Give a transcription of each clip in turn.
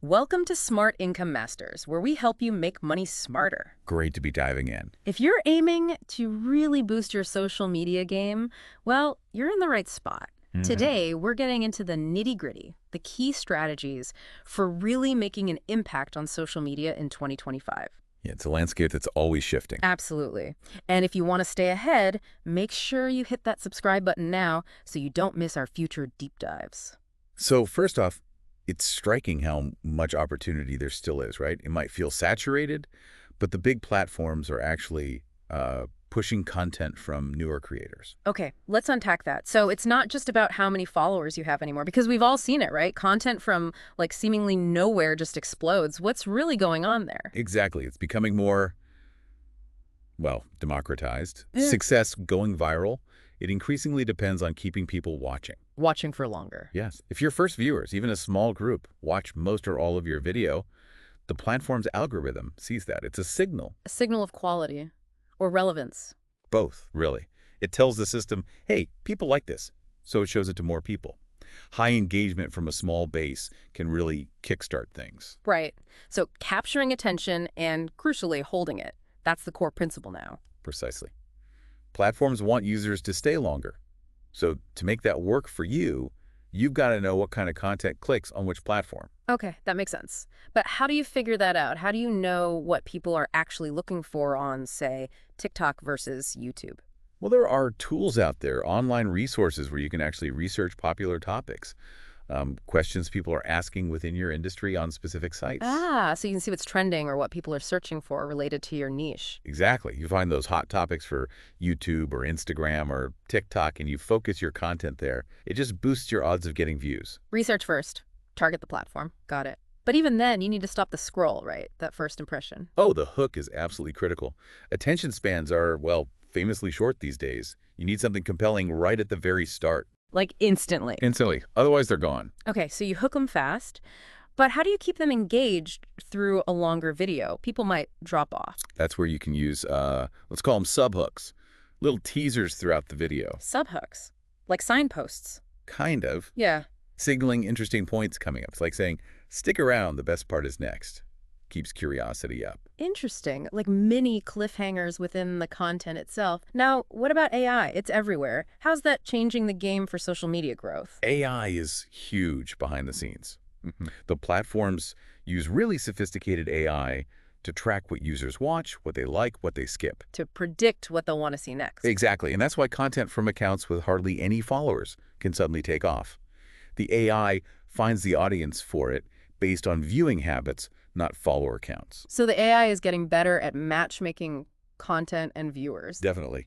Welcome to Smart Income Masters, where we help you make money smarter. Great to be diving in. If you're aiming to really boost your social media game, well, you're in the right spot. Mhm. Today, we're getting into the nitty-gritty, the key strategies for really making an impact on social media in 2025. Yeah, it's a landscape that's always shifting. Absolutely. And if you want to stay ahead, make sure you hit that subscribe button now so you don't miss our future deep dives. So first off, it's striking how much opportunity there still is, right? It might feel saturated, but the big platforms are actually pushing content from newer creators. Okay, let's unpack that. So it's not just about how many followers you have anymore, because we've all seen it, right? Content from like seemingly nowhere just explodes. What's really going on there? Exactly. It's becoming more, well, democratized. Yeah. Success going viral, it increasingly depends on keeping people watching. Watching for longer. Yes. If your first viewers, even a small group, watch most or all of your video, the platform's algorithm sees that. It's a signal. A signal of quality or relevance. Both, really. It tells the system, hey, people like this, so it shows it to more people. High engagement from a small base can really kickstart things. Right. So capturing attention and crucially holding it. That's the core principle now. Precisely. Platforms want users to stay longer. So to make that work for you, you've got to know what kind of content clicks on which platform. Okay, that makes sense. But how do you figure that out? How do you know what people are actually looking for on, say, TikTok versus YouTube? Well, there are tools out there, online resources where you can actually research popular topics, questions people are asking within your industry on specific sites. Ah, so you can see what's trending or what people are searching for related to your niche. Exactly. You find those hot topics for YouTube or Instagram or TikTok and you focus your content there. It just boosts your odds of getting views. Research first. Target the platform. Got it. But even then, you need to stop the scroll, right? That first impression. Oh, the hook is absolutely critical. Attention spans are, well, famously short these days. You need something compelling right at the very start. Like instantly. Instantly. Otherwise, they're gone. Okay, so you hook them fast. But how do you keep them engaged through a longer video? People might drop off. That's where you can use, let's call them subhooks, little teasers throughout the video. Subhooks. Like signposts. Kind of. Yeah. Signaling interesting points coming up. It's like saying, stick around, the best part is next. Keeps curiosity up. Interesting, like mini cliffhangers within the content itself. Now, what about AI? It's everywhere. How's that changing the game for social media growth? AI is huge behind the scenes. Mhm. The platforms use really sophisticated AI to track what users watch, what they like, what they skip. To predict what they'll want to see next. Exactly, and that's why content from accounts with hardly any followers can suddenly take off. The AI finds the audience for it based on viewing habits, not follower counts. So the AI is getting better at matchmaking content and viewers. Definitely.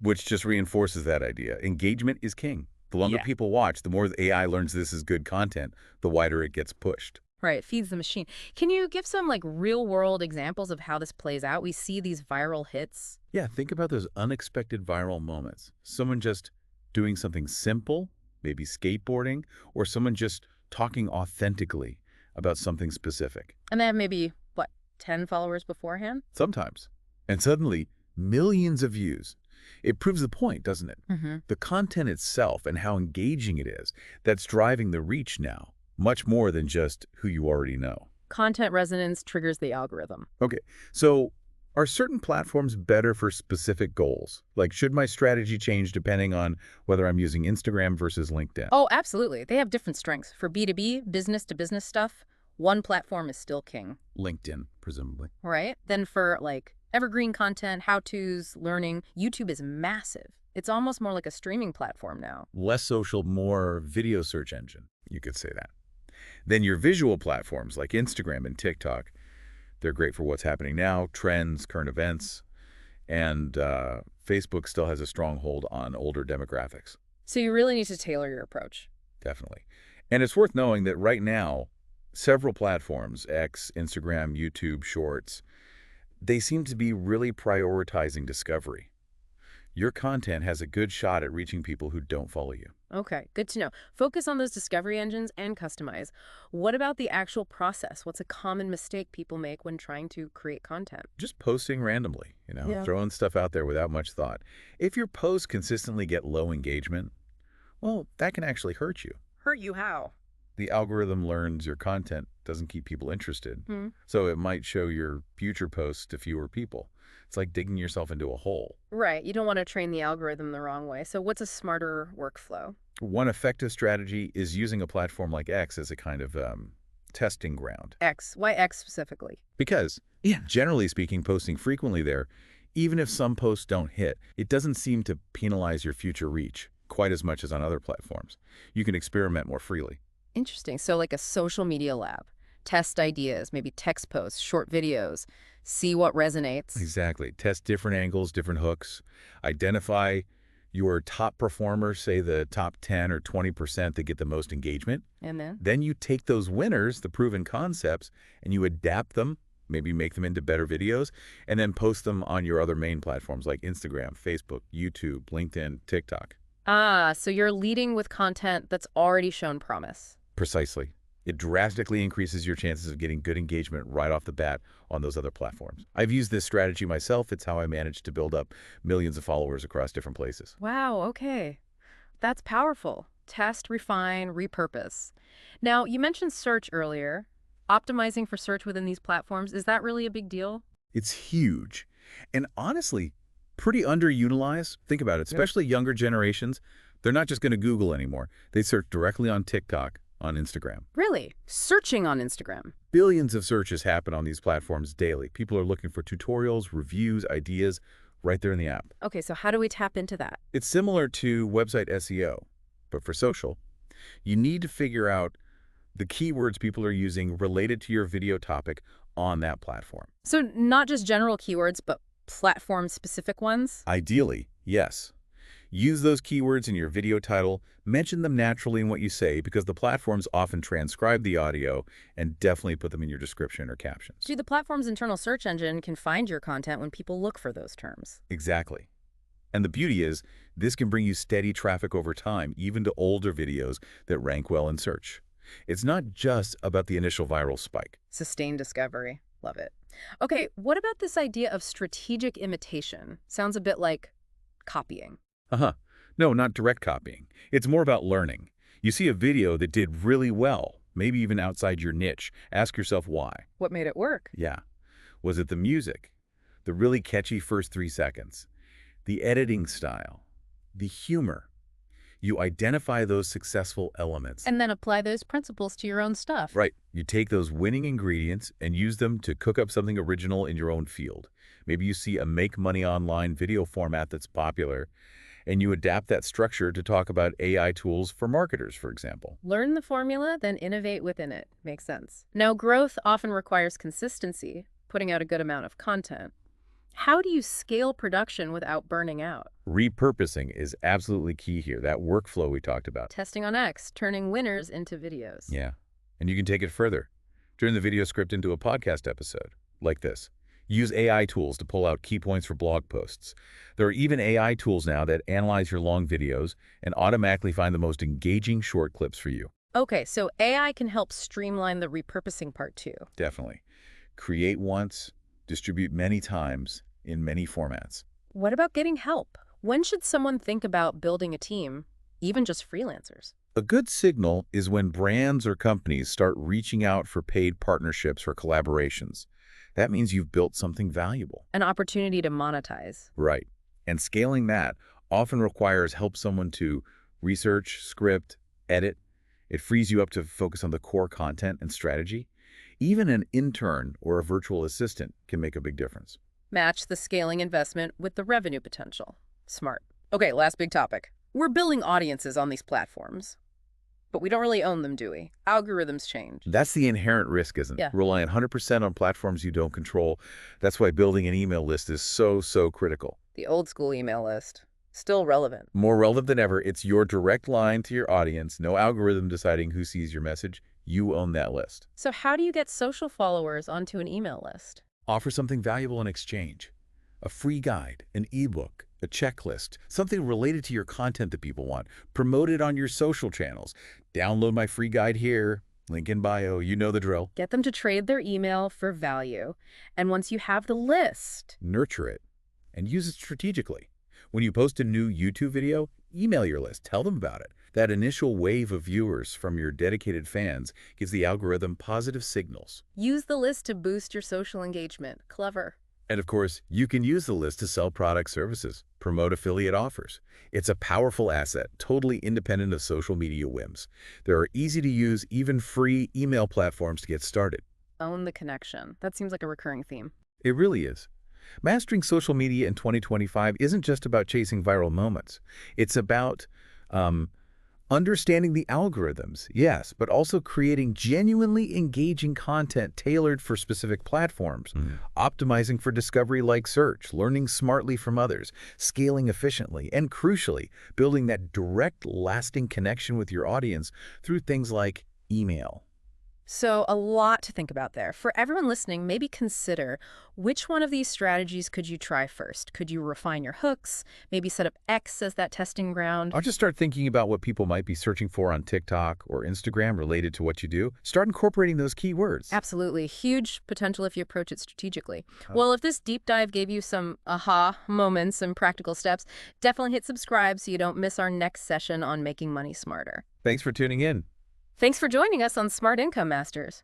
Which just reinforces that idea. Engagement is king. The longer Yeah. people watch, the more the AI learns this is good content, the wider it gets pushed. Right, feeds the machine. Can you give some like real world examples of how this plays out? We see these viral hits. Yeah, think about those unexpected viral moments. Someone just doing something simple, maybe skateboarding, or someone just talking authentically about something specific. And they have maybe, what, 10 followers beforehand? Sometimes. And suddenly, millions of views. It proves the point, doesn't it? Mm-hmm. The content itself and how engaging it is, that's driving the reach now, much more than just who you already know. Content resonance triggers the algorithm. Okay, so are certain platforms better for specific goals? Like, should my strategy change depending on whether I'm using Instagram versus LinkedIn? Oh, absolutely. They have different strengths. For B2B, business to business stuff, one platform is still king, LinkedIn, presumably. right? Then for like evergreen content, how-tos, learning, YouTube is massive. It's almost more like a streaming platform now. Less social, more video search engine. You could say that. Then your visual platforms like Instagram and TikTok, they're great for what's happening now, trends, current events, and Facebook still has a strong hold on older demographics, So you really need to tailor your approach. definitely. And it's worth knowing that right now, several platforms, X, Instagram, YouTube, Shorts, they seem to be really prioritizing discovery. Your content has a good shot at reaching people who don't follow you. Okay, good to know. Focus on those discovery engines and customize. What about the actual process? What's a common mistake people make when trying to create content? Just posting randomly, Yeah. throwing stuff out there without much thought. If your posts consistently get low engagement, well, that can actually hurt you. Hurt you how? The algorithm learns your content doesn't keep people interested, Hmm. so it might show your future posts to fewer people. It's like digging yourself into a hole. Right. You don't want to train the algorithm the wrong way. So what's a smarter workflow? One effective strategy is using a platform like X as a kind of testing ground. X. Why X specifically? Because, generally speaking, posting frequently there, even if some posts don't hit, it doesn't seem to penalize your future reach quite as much as on other platforms. You can experiment more freely. Interesting. So like a social media lab. Test ideas, maybe text posts, short videos, see what resonates. Exactly. Test different angles, different hooks. Identify your top performers, say the top 10 or 20% that get the most engagement. And then? Then you take those winners, the proven concepts, and you adapt them, maybe make them into better videos, and then post them on your other main platforms like Instagram, Facebook, YouTube, LinkedIn, TikTok. Ah, so you're leading with content that's already shown promise. Precisely. It drastically increases your chances of getting good engagement right off the bat on those other platforms. I've used this strategy myself. It's how I managed to build up millions of followers across different places. Wow, okay. That's powerful. Test, refine, repurpose. Now, you mentioned search earlier. Optimizing for search within these platforms, is that really a big deal? It's huge. And honestly, pretty underutilized. Think about it, especially younger generations. They're not just going to Google anymore. They search directly on TikTok, on Instagram. Really? Searching on Instagram. Billions of searches happen on these platforms daily. People are looking for tutorials, reviews, ideas right there in the app. Okay, so how do we tap into that? It's similar to website SEO, but for social. You need to figure out the keywords people are using related to your video topic on that platform. So not just general keywords, but platform-specific ones? Ideally, yes. Use those keywords in your video title, mention them naturally in what you say because the platforms often transcribe the audio and definitely put them in your description or captions. See, the platform's internal search engine can find your content when people look for those terms. Exactly. And the beauty is, this can bring you steady traffic over time, even to older videos that rank well in search. It's not just about the initial viral spike. Sustained discovery. Love it. Okay, what about this idea of strategic imitation? Sounds a bit like copying. No, not direct copying. It's more about learning. You see a video that did really well, maybe even outside your niche. Ask yourself why. What made it work? Yeah. Was it the music? The really catchy first 3 seconds? The editing style? The humor? You identify those successful elements. And then apply those principles to your own stuff. Right. You take those winning ingredients and use them to cook up something original in your own field. Maybe you see a make money online video format that's popular, and you adapt that structure to talk about AI tools for marketers, for example. Learn the formula, then innovate within it. Makes sense. Now, growth often requires consistency, putting out a good amount of content. How do you scale production without burning out? Repurposing is absolutely key here, that workflow we talked about. Testing on X, turning winners into videos. Yeah. And you can take it further. Turn the video script into a podcast episode, like this. Use AI tools to pull out key points for blog posts. There are even AI tools now that analyze your long videos and automatically find the most engaging short clips for you. Okay, so AI can help streamline the repurposing part too. Definitely. Create once, distribute many times in many formats. What about getting help? When should someone think about building a team, even just freelancers? A good signal is when brands or companies start reaching out for paid partnerships or collaborations. That means you've built something valuable. An opportunity to monetize. Right. And scaling that often requires help someone to research, script, edit. It frees you up to focus on the core content and strategy. Even an intern or a virtual assistant can make a big difference. Match the scaling investment with the revenue potential. Smart. Okay, last big topic. We're building audiences on these platforms, but we don't really own them, do we? Algorithms change. That's the inherent risk, isn't it? Yeah. Relying 100% on platforms you don't control. That's why building an email list is so critical. The old school email list. Still relevant. More relevant than ever, it's your direct line to your audience. No algorithm deciding who sees your message. You own that list. So how do you get social followers onto an email list? Offer something valuable in exchange. A free guide, an ebook, a checklist, something related to your content that people want. Promote it on your social channels. Download my free guide here. Link in bio. You know the drill. Get them to trade their email for value. And once you have the list, Nurture it and use it strategically. When you post a new YouTube video, email your list. Tell them about it. That initial wave of viewers from your dedicated fans gives the algorithm positive signals. Use the list to boost your social engagement. Clever. And of course, you can use the list to sell product services, promote affiliate offers. It's a powerful asset, totally independent of social media whims. There are easy-to-use, even free email platforms to get started. Own the connection. That seems like a recurring theme. It really is. Mastering social media in 2025 isn't just about chasing viral moments. It's about understanding the algorithms, yes, but also creating genuinely engaging content tailored for specific platforms, optimizing for discovery like search, learning smartly from others, scaling efficiently, and crucially, building that direct, lasting connection with your audience through things like email. So a lot to think about there. For everyone listening, maybe consider which one of these strategies could you try first? Could you refine your hooks? Maybe set up X as that testing ground? I'll just start thinking about what people might be searching for on TikTok or Instagram related to what you do. Start incorporating those keywords. Absolutely. Huge potential if you approach it strategically. Well, if this deep dive gave you some aha moments and practical steps, definitely hit subscribe so you don't miss our next session on making money smarter. Thanks for tuning in. Thanks for joining us on Smart Income Masters.